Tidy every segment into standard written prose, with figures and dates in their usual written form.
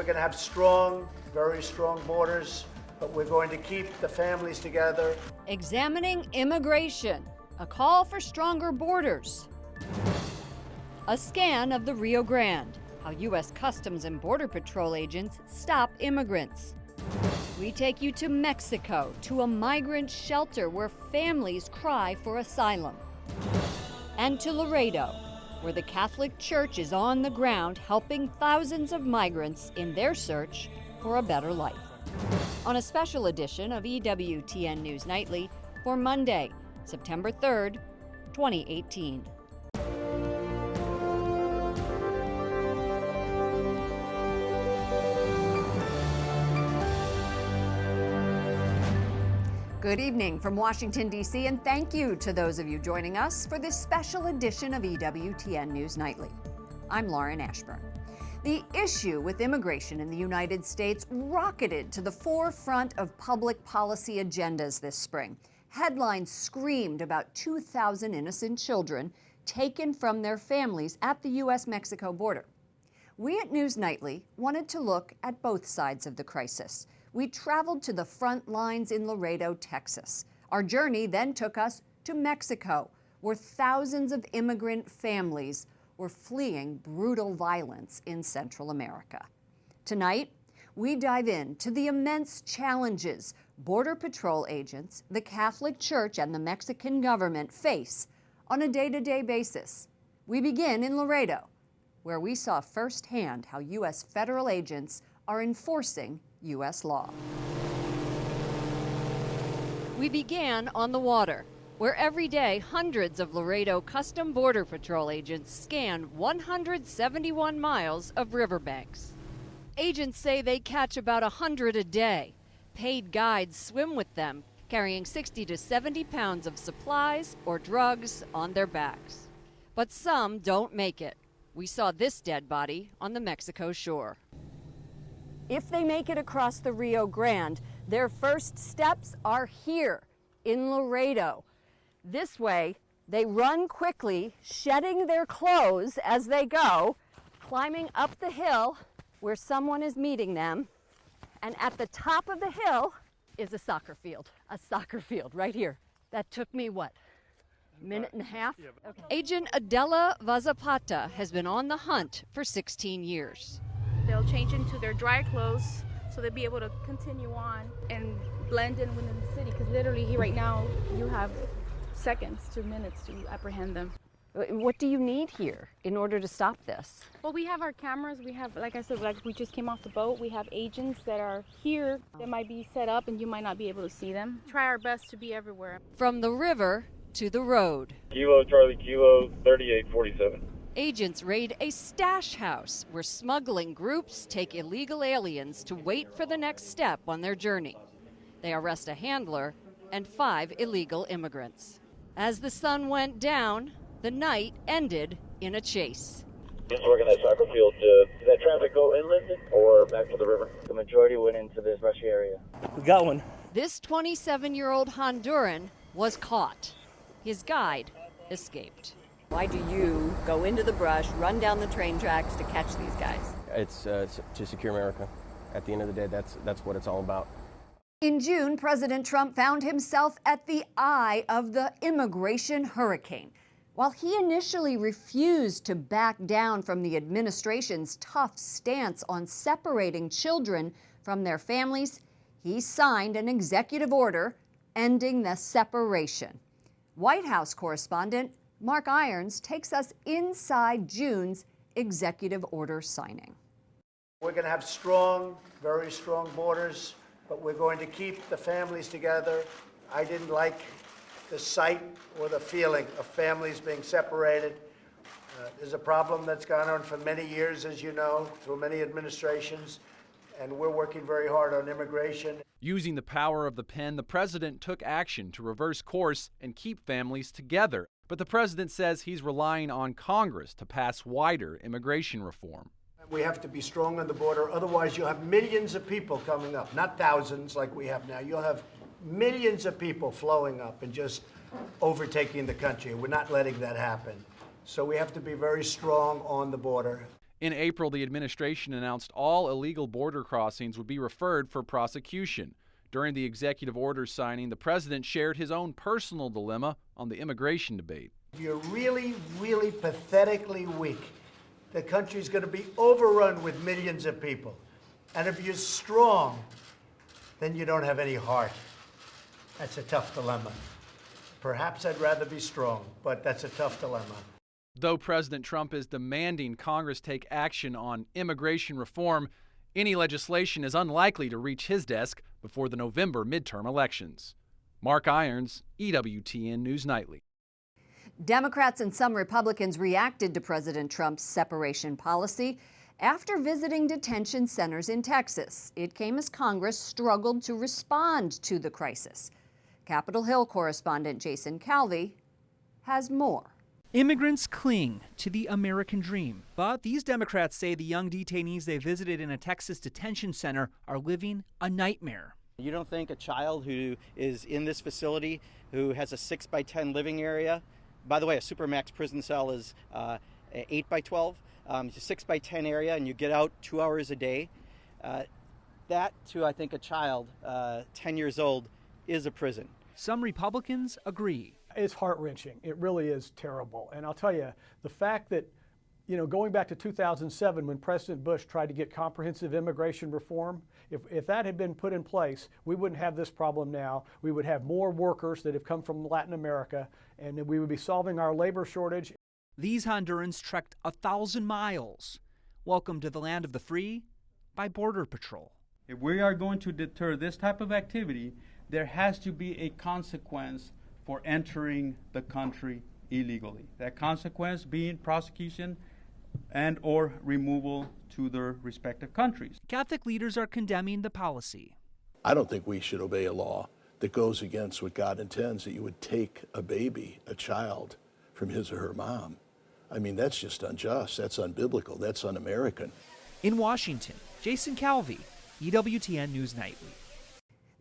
going to have strong, very strong borders, but we're going to keep the families together. Examining immigration, a call for stronger borders. A scan of the Rio Grande, how U.S. Customs and Border Patrol agents stop immigrants. We take you to Mexico, to a migrant shelter where families cry for asylum. And to Laredo, where the Catholic Church is on the ground helping thousands of migrants in their search for a better life. On a special edition of EWTN News Nightly for Monday, September 3rd, 2018. Good evening from Washington, D.C., and thank you to those of you joining us for this special edition of EWTN News Nightly. I'm Lauren Ashburn. The issue with immigration in the United States rocketed to the forefront of public policy agendas this spring. Headlines screamed about 2,000 innocent children taken from their families at the U.S.-Mexico border. We at News Nightly wanted to look at both sides of the crisis. We traveled to the front lines in Laredo, Texas. Our journey then took us to Mexico, where thousands of immigrant families were fleeing brutal violence in Central America. Tonight, we dive into the immense challenges Border Patrol agents, the Catholic Church, and the Mexican government face on a day-to-day basis. We begin in Laredo, where we saw firsthand how U.S. federal agents are enforcing U.S. law. We began on the water, where every day hundreds of Laredo Custom Border Patrol agents scan 171 miles of riverbanks. Agents say they catch about 100 a day. Paid guides swim with them, carrying 60 to 70 pounds of supplies or drugs on their backs. But some don't make it. We saw this dead body on the Mexico shore. If they make it across the Rio Grande, their first steps are here in Laredo. This way, they run quickly, shedding their clothes as they go, climbing up the hill where someone is meeting them. And at the top of the hill is a soccer field right here. That took me, what, a minute and a half? Okay. Agent Adela Vazapata has been on the hunt for 16 years. They'll change into their dry clothes so they'll be able to continue on and blend in within the city, because literally here right now you have seconds to minutes to apprehend them. What do you need here in order to stop this? Well, we have our cameras. We have, like I said, like we just came off the boat. We have agents that are here that might be set up and you might not be able to see them. Try our best to be everywhere. From the river to the road. Kilo Charlie Kilo 3847. Agents raid a stash house where smuggling groups take illegal aliens to wait for the next step on their journey. They arrest a handler and 5 illegal immigrants. As the sun went down, the night ended in a chase. Just working that soccer field. Did that traffic go inland or back to the river? The majority went into this rush area. We got one. This 27-year-old Honduran was caught. His guide escaped. Why do you go into the brush, run down the train tracks to catch these guys? It's to secure America. At the end of the day, that's what it's all about. In June, President Trump found himself at the eye of the immigration hurricane. While he initially refused to back down from the administration's tough stance on separating children from their families, he signed an executive order ending the separation. White House correspondent Mark Irons takes us inside June's executive order signing. We're going to have strong, very strong borders, but we're going to keep the families together. I didn't like the sight or the feeling of families being separated. There's a problem that's gone on for many years, as you know, through many administrations, and we're working very hard on immigration. Using the power of the pen, the president took action to reverse course and keep families together. But the president says he's relying on Congress to pass wider immigration reform. We have to be strong on the border, otherwise you'll have millions of people coming up, not thousands like we have now. You'll have millions of people flowing up and just overtaking the country. We're not letting that happen. So we have to be very strong on the border. In April, the administration announced all illegal border crossings would be referred for prosecution. During the executive order signing, the president shared his own personal dilemma on the immigration debate. If you're really, really pathetically weak, the country's going to be overrun with millions of people. And if you're strong, then you don't have any heart. That's a tough dilemma. Perhaps I'd rather be strong, but that's a tough dilemma. Though President Trump is demanding Congress take action on immigration reform, any legislation is unlikely to reach his desk before the November midterm elections. Mark Irons, EWTN News Nightly. Democrats and some Republicans reacted to President Trump's separation policy after visiting detention centers in Texas. It came as Congress struggled to respond to the crisis. Capitol Hill correspondent Jason Calvi has more. Immigrants cling to the American dream, but these Democrats say the young detainees they visited in a Texas detention center are living a nightmare. You don't think a child who is in this facility, who has a 6x10 living area, by the way, a supermax prison cell is 8x12, it's a 6x10 area, and you get out 2 hours a day. That, to I think a child 10 years old, is a prison. Some Republicans agree. It's heart-wrenching. It really is terrible. And I'll tell you, the fact that, going back to 2007 when President Bush tried to get comprehensive immigration reform, if that had been put in place, we wouldn't have this problem now. We would have more workers that have come from Latin America, and we would be solving our labor shortage. These Hondurans trekked 1,000 miles. Welcome to the land of the free by Border Patrol. If we are going to deter this type of activity, there has to be a consequence for entering the country illegally. That consequence being prosecution and or removal to their respective countries. Catholic leaders are condemning the policy. I don't think we should obey a law that goes against what God intends, that you would take a baby, a child, from his or her mom. I mean, that's just unjust, that's unbiblical, that's un-American. In Washington, Jason Calvi, EWTN News Nightly.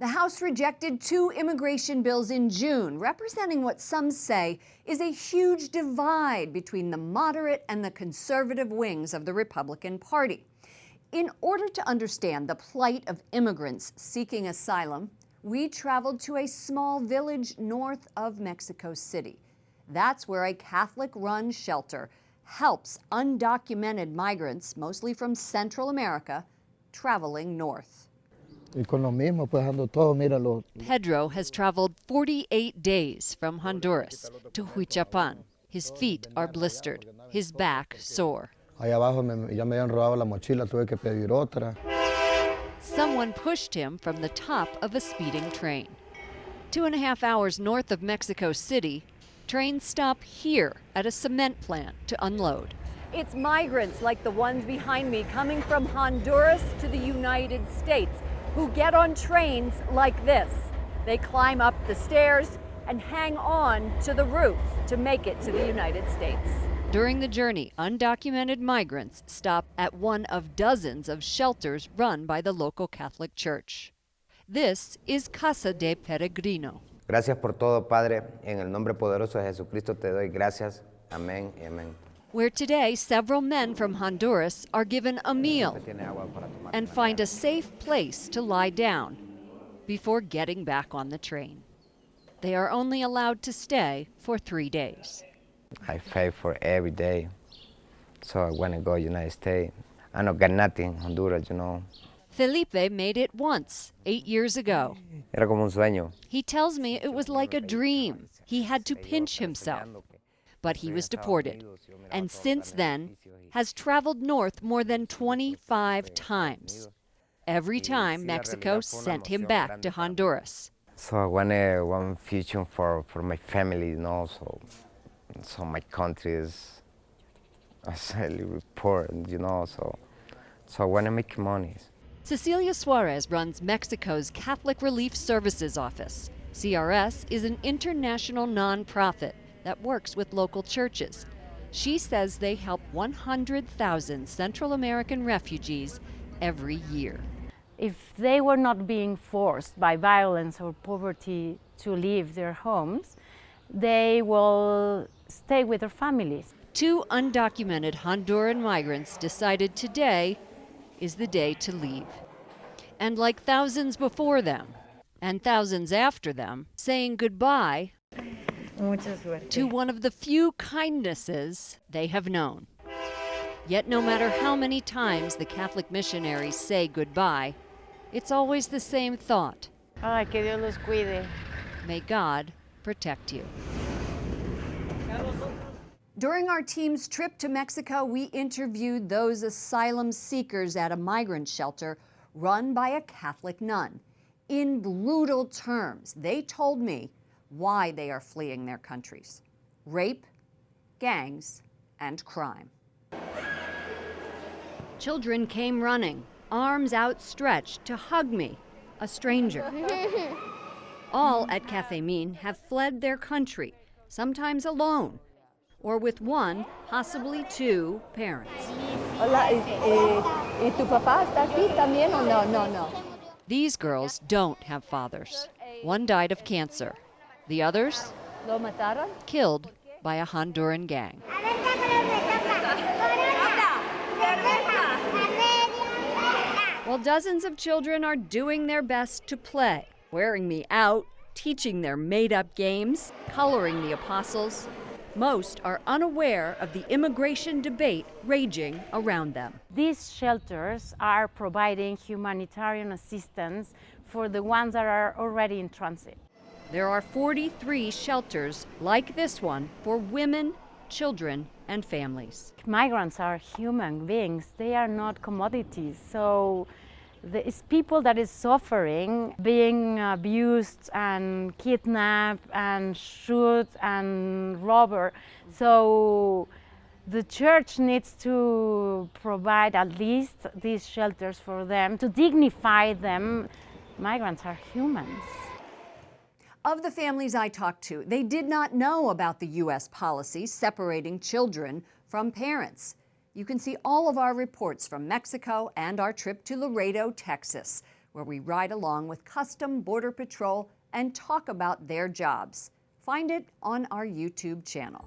The House rejected 2 immigration bills in June, representing what some say is a huge divide between the moderate and the conservative wings of the Republican Party. In order to understand the plight of immigrants seeking asylum, we traveled to a small village north of Mexico City. That's where a Catholic-run shelter helps undocumented migrants, mostly from Central America, traveling north. Pedro has traveled 48 days from Honduras to Huichapan. His feet are blistered, his back sore. Someone pushed him from the top of a speeding train. 2.5 hours north of Mexico City, trains stop here at a cement plant to unload. It's migrants like the ones behind me coming from Honduras to the United States who get on trains like this. They climb up the stairs and hang on to the roof to make it to the United States. During the journey, undocumented migrants stop at one of dozens of shelters run by the local Catholic Church. This is Casa de Peregrino. Gracias por todo, Padre. En el nombre poderoso de Jesucristo te doy gracias. Amén y amén. Where today several men from Honduras are given a meal and find a safe place to lie down before getting back on the train. They are only allowed to stay for 3 days. I fight for every day, so I want to go United States. I don't got nothing in Honduras, Felipe made it once, 8 years ago. Era como un sueño. He tells me it was like a dream. He had to pinch himself. But he was deported, and since then has traveled north more than 25 times. Every time Mexico sent him back to Honduras. So I wanted one future for my family, so my country is really poor, so I want to make money. Cecilia Suarez runs Mexico's Catholic Relief Services Office. CRS is an international nonprofit that works with local churches. She says they help 100,000 Central American refugees every year. If they were not being forced by violence or poverty to leave their homes, they will stay with their families. 2 undocumented Honduran migrants decided today is the day to leave. And like thousands before them, and thousands after them, saying goodbye to one of the few kindnesses they have known. Yet no matter how many times the Catholic missionaries say goodbye, it's always the same thought. Ay, que Dios los cuide. May God protect you. During our team's trip to Mexico, we interviewed those asylum seekers at a migrant shelter run by a Catholic nun. In brutal terms, they told me why they are fleeing their countries: rape, gangs, and crime. Children came running, arms outstretched to hug me, a stranger. All at Café Min have fled their country, sometimes alone, or with one, possibly 2 parents. Hola, ¿y tu papá está aquí también o no? No. These girls don't have fathers. One died of cancer. The others? ¿Lo mataron? Killed by a Honduran gang. While dozens of children are doing their best to play, wearing me out, teaching their made-up games, coloring the apostles, most are unaware of the immigration debate raging around them. These shelters are providing humanitarian assistance for the ones that are already in transit. There are 43 shelters like this one for women, children, and families. Migrants are human beings. They are not commodities. So it's people that is suffering, being abused and kidnapped and shot and robbed. So the church needs to provide at least these shelters for them to dignify them. Migrants are humans. Of the families I talked to, they did not know about the U.S. policy separating children from parents. You can see all of our reports from Mexico and our trip to Laredo, Texas, where we ride along with Custom Border Patrol and talk about their jobs. Find it on our YouTube channel.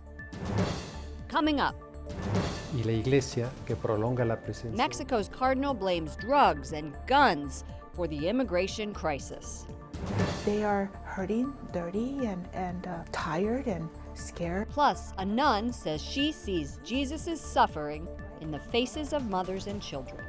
Coming up, Y la iglesia que prolonga la presencia. Mexico's Cardinal blames drugs and guns for the immigration crisis. They are hurting, dirty, and tired and scared. Plus, a nun says she sees Jesus' suffering in the faces of mothers and children.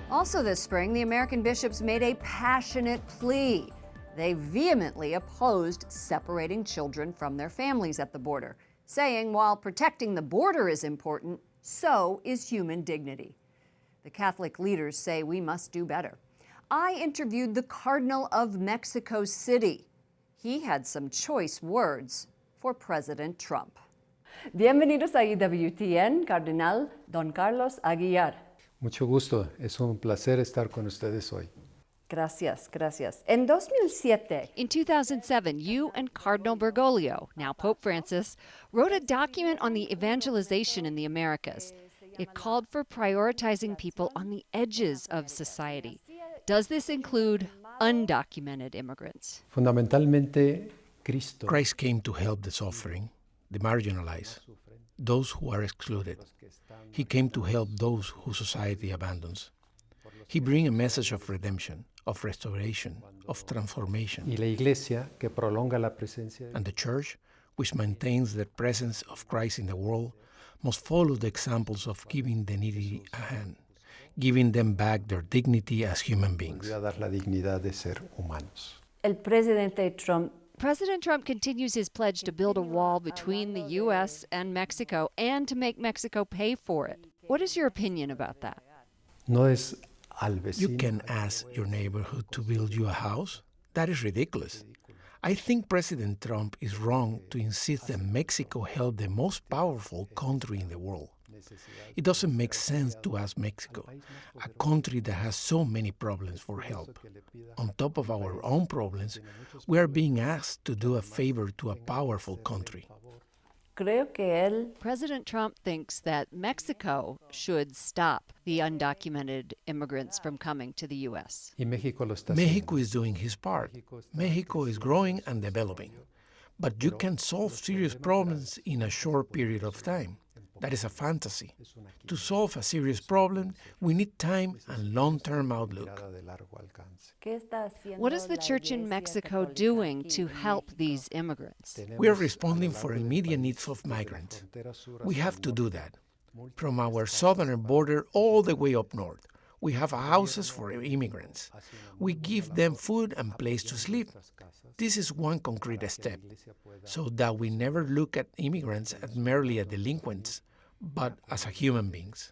Also this spring, the American bishops made a passionate plea. They vehemently opposed separating children from their families at the border, saying while protecting the border is important, so is human dignity. The Catholic leaders say we must do better. I interviewed the Cardinal of Mexico City. He had some choice words for President Trump. Bienvenidos a EWTN, Cardinal Don Carlos Aguilar. Mucho gusto, es un placer estar con ustedes hoy. Gracias. En 2007, In 2007, you and Cardinal Bergoglio, now Pope Francis, wrote a document on the evangelization in the Americas. It called for prioritizing people on the edges of society. Does this include undocumented immigrants? Fundamentalmente, Cristo. Christ came to help the suffering, the marginalized, those who are excluded. He came to help those who society abandons. He brings a message of redemption, of restoration, of transformation. Y la iglesia que prolonga la presencia. And the church, which maintains the presence of Christ in the world, must follow the examples of giving the needy a hand, giving them back their dignity as human beings. Dar la dignidad de ser humanos. el presidente Trump. President Trump continues his pledge to build a wall between the U.S. and Mexico and to make Mexico pay for it. What is your opinion about that? No es al vecino. You can ask your neighborhood to build you a house? That is ridiculous. I think President Trump is wrong to insist that Mexico help the most powerful country in the world. It doesn't make sense to ask Mexico, a country that has so many problems, for help. On top of our own problems, we are being asked to do a favor to a powerful country. Creo que él President Trump thinks that Mexico should stop the undocumented immigrants from coming to the U.S. Mexico is doing his part. Mexico is growing and developing. But you can solve serious problems in a short period of time. That is a fantasy. To solve a serious problem, we need time and long-term outlook. What is the church in Mexico doing to help these immigrants? We are responding for immediate needs of migrants. We have to do that. From our southern border all the way up north, we have houses for immigrants. We give them food and place to sleep. This is one concrete step, so that we never look at immigrants as merely as delinquents, but as human beings.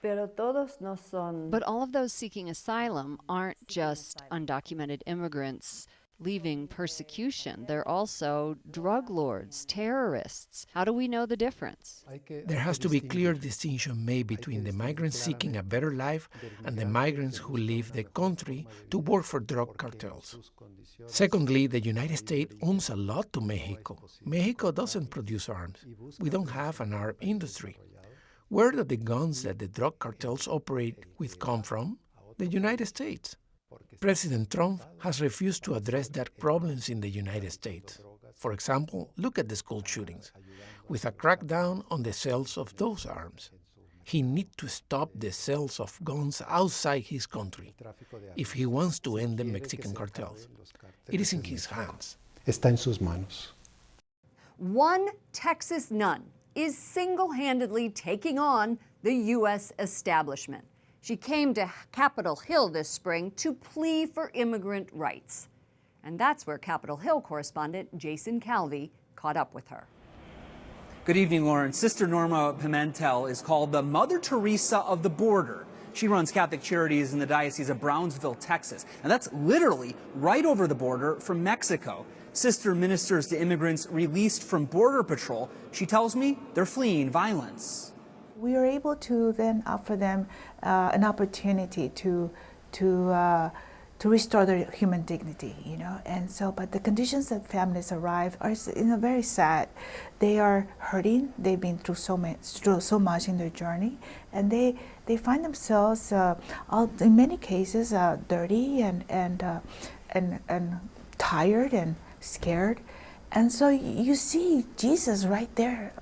But all of those seeking asylum aren't just undocumented immigrants leaving persecution. They're also drug lords, terrorists. How do we know the difference? There has to be clear distinction made between the migrants seeking a better life and the migrants who leave the country to work for drug cartels. Secondly, the United States owns a lot to Mexico. Mexico doesn't produce arms. We don't have an arms industry. Where do the guns that the drug cartels operate with come from? The United States. President Trump has refused to address that problems in the United States. For example, look at the school shootings. With a crackdown on the sales of those arms, he needs to stop the sales of guns outside his country if he wants to end the Mexican cartels. It is in his hands. Está en sus manos. One Texas nun is single-handedly taking on the U.S. establishment. She came to Capitol Hill this spring to plea for immigrant rights. And that's where Capitol Hill correspondent Jason Calvi caught up with her. Good evening, Lauren. Sister Norma Pimentel is called the Mother Teresa of the border. She runs Catholic Charities in the Diocese of Brownsville, Texas. And that's literally right over the border from Mexico. Sister ministers to immigrants released from Border Patrol. She tells me they're fleeing violence. We are able to then offer them an opportunity to restore their human dignity, you know. And so, but the conditions that families arrive are, very sad. They are hurting. They've been through so much in their journey, and they find themselves, in many cases, dirty and tired and scared. And so you see Jesus right there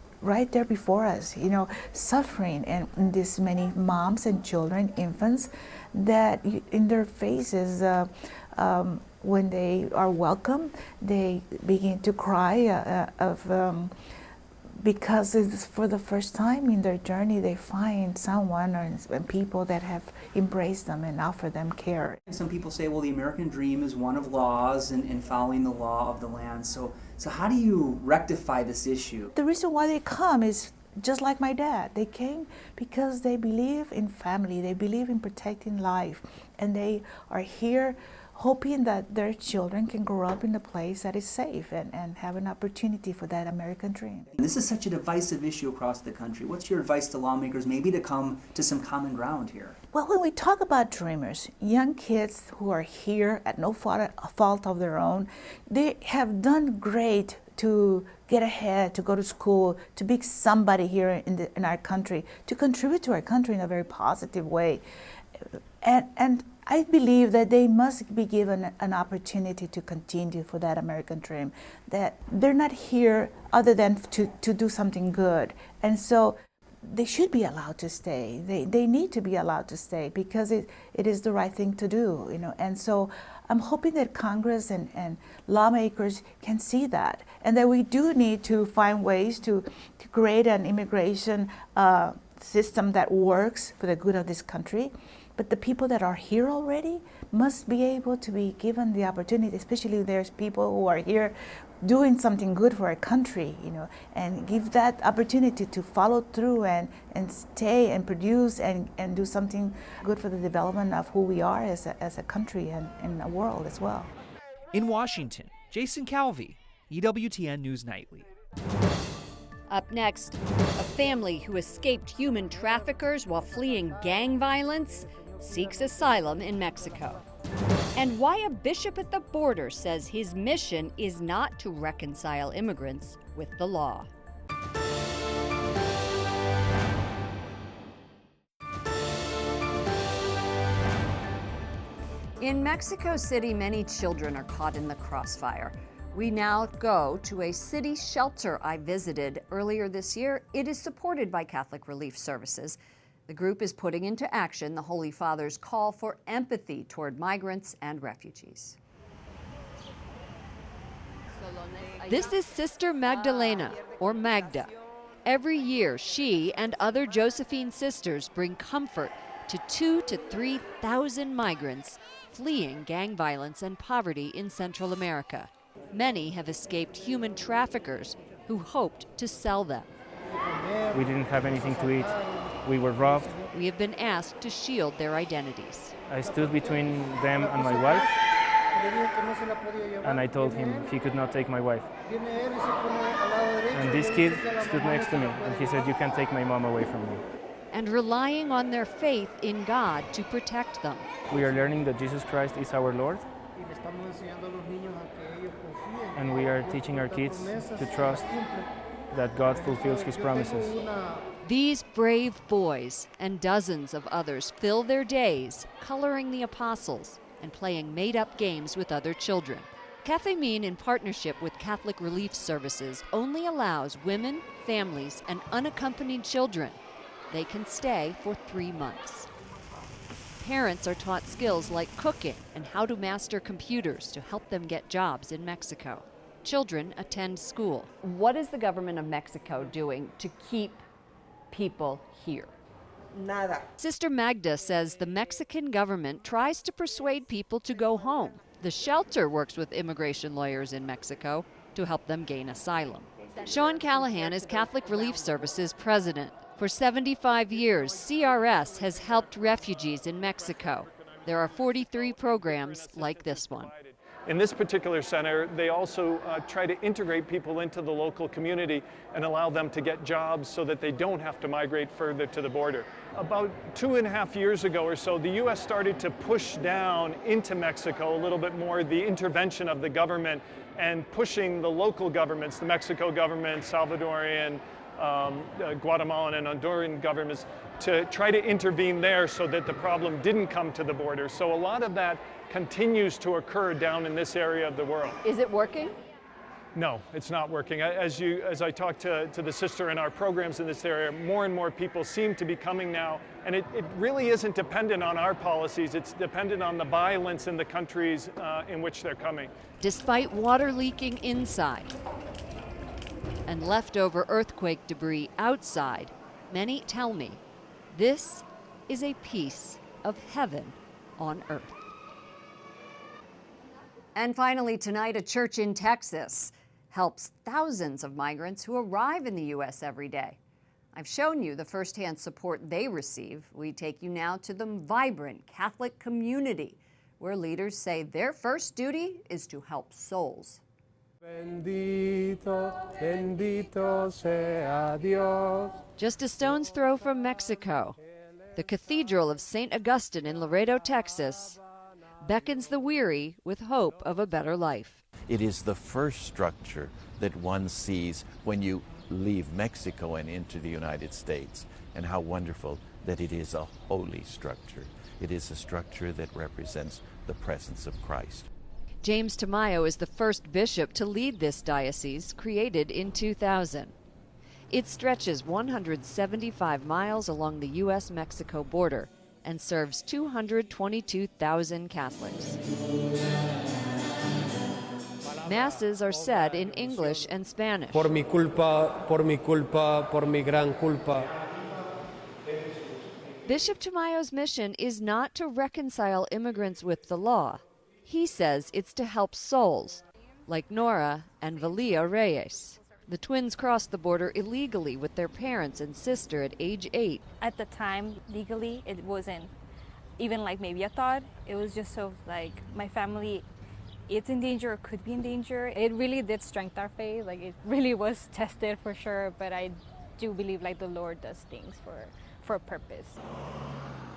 before us, you know, suffering, and this many moms and children, infants, that in their faces, when they are welcome, they begin to cry because it's for the first time in their journey they find someone and people that have embraced them and offer them care. Some people say, well, the American dream is one of laws and following the law of the land. So how do you rectify this issue? The reason why they come is just like my dad. They came because they believe in family, they believe in protecting life, and they are here hoping that their children can grow up in a place that is safe and have an opportunity for that American dream. This is such a divisive issue across the country. What's your advice to lawmakers maybe to come to some common ground here? Well, when we talk about dreamers, young kids who are here at no fault of their own, they have done great to get ahead, to go to school, to be somebody here in our country, to contribute to our country in a very positive way. And I believe that they must be given an opportunity to continue for that American dream, that they're not here other than to do something good. And so they should be allowed to stay. They need to be allowed to stay because it is the right thing to do, you know. And so I'm hoping that Congress and lawmakers can see that, and that we do need to find ways to create an immigration system that works for the good of this country. But the people that are here already must be able to be given the opportunity, especially if there's people who are here doing something good for our country, you know, and give that opportunity to follow through and stay and produce and do something good for the development of who we are as a country and a world as well. In Washington, Jason Calvi, EWTN News Nightly. Up next, a family who escaped human traffickers while fleeing gang violence seeks asylum in Mexico. And why a bishop at the border says his mission is not to reconcile immigrants with the law. In Mexico City, many children are caught in the crossfire. We now go to a city shelter I visited earlier this year. It is supported by Catholic Relief Services. The group is putting into action the Holy Father's call for empathy toward migrants and refugees. This is Sister Magdalena, or Magda. Every year, she and other Josephine sisters bring comfort to 2,000 to 3,000 migrants fleeing gang violence and poverty in Central America. Many have escaped human traffickers who hoped to sell them. We didn't have anything to eat. We were robbed. We have been asked to shield their identities. I stood between them and my wife, and I told him he could not take my wife. And this kid stood next to me, and he said, "You can't take my mom away from me." And relying on their faith in God to protect them. We are learning that Jesus Christ is our Lord, and we are teaching our kids to trust that God fulfills His promises. These brave boys and dozens of others fill their days coloring the apostles and playing made-up games with other children. Cafe Min, in partnership with Catholic Relief Services, only allows women, families, and unaccompanied children. They can stay for 3 months. Parents are taught skills like cooking and how to master computers to help them get jobs in Mexico. Children attend school. What is the government of Mexico doing to keep people here? Nada. Sister Magda says the Mexican government tries to persuade people to go home. The shelter works with immigration lawyers in Mexico to help them gain asylum. Sean Callahan is Catholic Relief Services president. For 75 years, CRS has helped refugees in Mexico. There are 43 programs like this one. In this particular center, they also try to integrate people into the local community and allow them to get jobs so that they don't have to migrate further to the border. About 2.5 years ago or so, the U.S. started to push down into Mexico a little bit more the intervention of the government and pushing the local governments, the Mexico government, Salvadorian, Guatemalan and Honduran governments to try to intervene there so that the problem didn't come to the border. So a lot of that continues to occur down in this area of the world. Is it working? No, it's not working. As I talk to the sister in our programs in this area, more and more people seem to be coming now, and it really isn't dependent on our policies. It's dependent on the violence in the countries in which they're coming. Despite water leaking inside and leftover earthquake debris outside, many tell me this is a piece of heaven on earth. And finally tonight, a church in Texas helps thousands of migrants who arrive in the U.S. every day. I've shown you the firsthand support they receive. We take you now to the vibrant Catholic community, where leaders say their first duty is to help souls. Bendito, bendito sea Dios. Just a stone's throw from Mexico, the Cathedral of St. Augustine in Laredo, Texas, beckons the weary with hope of a better life. It is the first structure that one sees when you leave Mexico and into the United States, and how wonderful that it is a holy structure. It is a structure that represents the presence of Christ. James Tamayo is the first bishop to lead this diocese, created in 2000. It stretches 175 miles along the U.S.-Mexico border and serves 222,000 Catholics. Masses are said in English and Spanish. Por mi culpa, por mi culpa, por mi gran culpa. Bishop Tamayo's mission is not to reconcile immigrants with the law. He says it's to help souls, like Nora and Valia Reyes. The twins crossed the border illegally with their parents and sister at age 8. At the time, legally, it wasn't even like maybe a thought. It was just so like my family, it's in danger or could be in danger. It really did strengthen our faith. Like it really was tested for sure, but I do believe like the Lord does things for a purpose.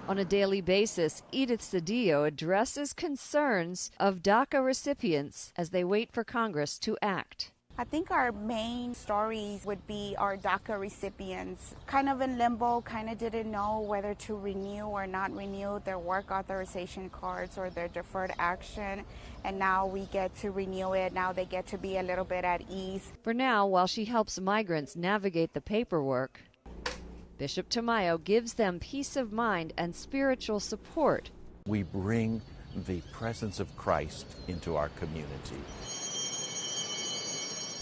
On a daily basis, Edith Cedillo addresses concerns of DACA recipients as they wait for Congress to act. I think our main stories would be our DACA recipients, kind of in limbo, kind of didn't know whether to renew or not renew their work authorization cards or their deferred action, and now we get to renew it. Now they get to be a little bit at ease. For now, while she helps migrants navigate the paperwork, Bishop Tamayo gives them peace of mind and spiritual support. We bring the presence of Christ into our community.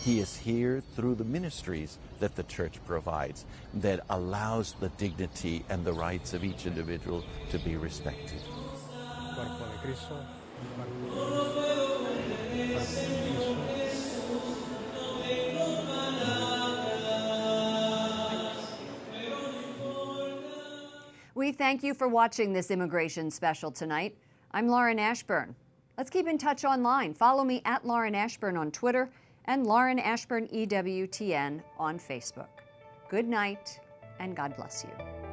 He is here through the ministries that the church provides that allows the dignity and the rights of each individual to be respected. We thank you for watching this immigration special tonight. I'm Lauren Ashburn. Let's keep in touch online. Follow me at Lauren Ashburn on Twitter and Lauren Ashburn EWTN on Facebook. Good night, and God bless you.